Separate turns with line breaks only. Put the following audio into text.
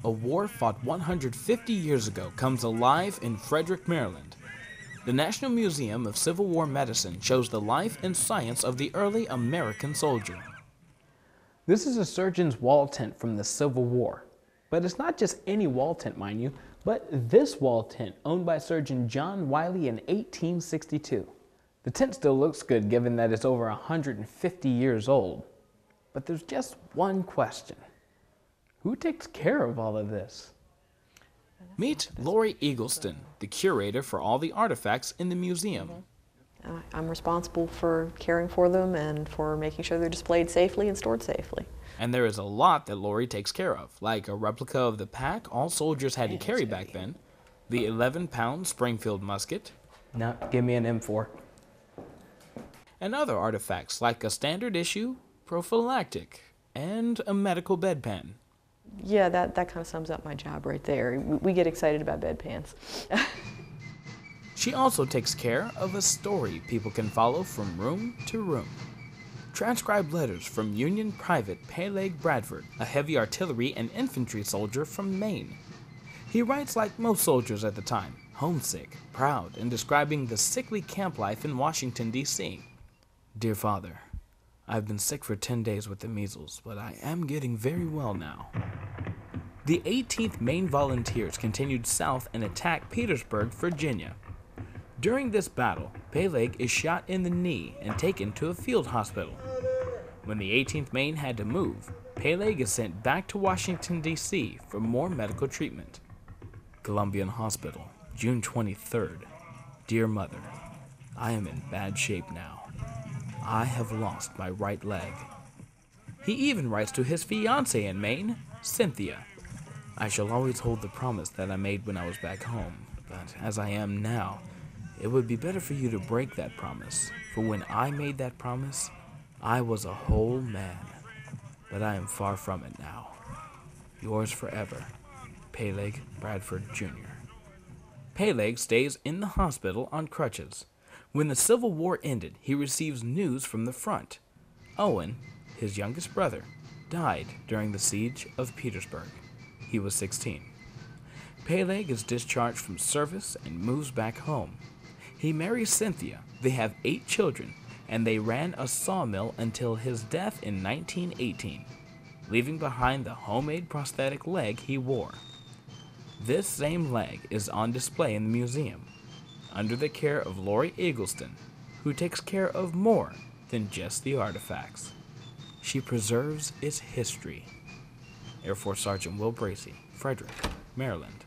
a war fought 150 years ago comes alive in Frederick, Maryland. The National Museum of Civil War Medicine shows the life and science of the early American soldier. This is a surgeon's wall tent from the Civil War. But it's not just any wall tent, mind you, but this wall tent owned by Surgeon John Wiley in 1862. The tent still looks good given that it's over 150 years old. But there's just one question. Who takes care of all of this? Meet Lori Eagleston, the curator for all the artifacts in the museum.
I'm responsible for caring for them and for making sure they're displayed safely and stored safely.
And there is a lot that Lori takes care of, like a replica of the pack all soldiers had to carry back then, the 11-pound Springfield musket. No, give me an M4. And other artifacts like a standard issue prophylactic and a medical bedpan.
Yeah, that kind of sums up my job right there. We get excited about bedpans.
She also takes care of a story people can follow from room to room. Transcribed letters from Union Private Peleg Bradford, a heavy artillery and infantry soldier from Maine. He writes like most soldiers at the time, homesick, proud, and describing the sickly camp life in Washington, D.C. Dear Father, I've been sick for 10 days with the measles, but I am getting very well now. The 18th Maine Volunteers continued south and attacked Petersburg, Virginia. During this battle, Peleg is shot in the knee and taken to a field hospital. When the 18th Maine had to move, Peleg is sent back to Washington, D.C. for more medical treatment. Columbian Hospital, June 23rd. Dear Mother, I am in bad shape now. I have lost my right leg. He even writes to his fiancée in Maine, Cynthia. I shall always hold the promise that I made when I was back home, but as I am now, it would be better for you to break that promise, for when I made that promise, I was a whole man, but I am far from it now. Yours forever, Peleg Bradford, Jr. Peleg stays in the hospital on crutches. When the Civil War ended, he receives news from the front. Owen, his youngest brother, died during the siege of Petersburg. He was 16. Peleg is discharged from service and moves back home. He marries Cynthia, they have 8 children, and they ran a sawmill until his death in 1918, leaving behind the homemade prosthetic leg he wore. This same leg is on display in the museum, under the care of Lori Eagleston, who takes care of more than just the artifacts. She preserves its history. Air Force Sergeant Will Bracy, Frederick, Maryland.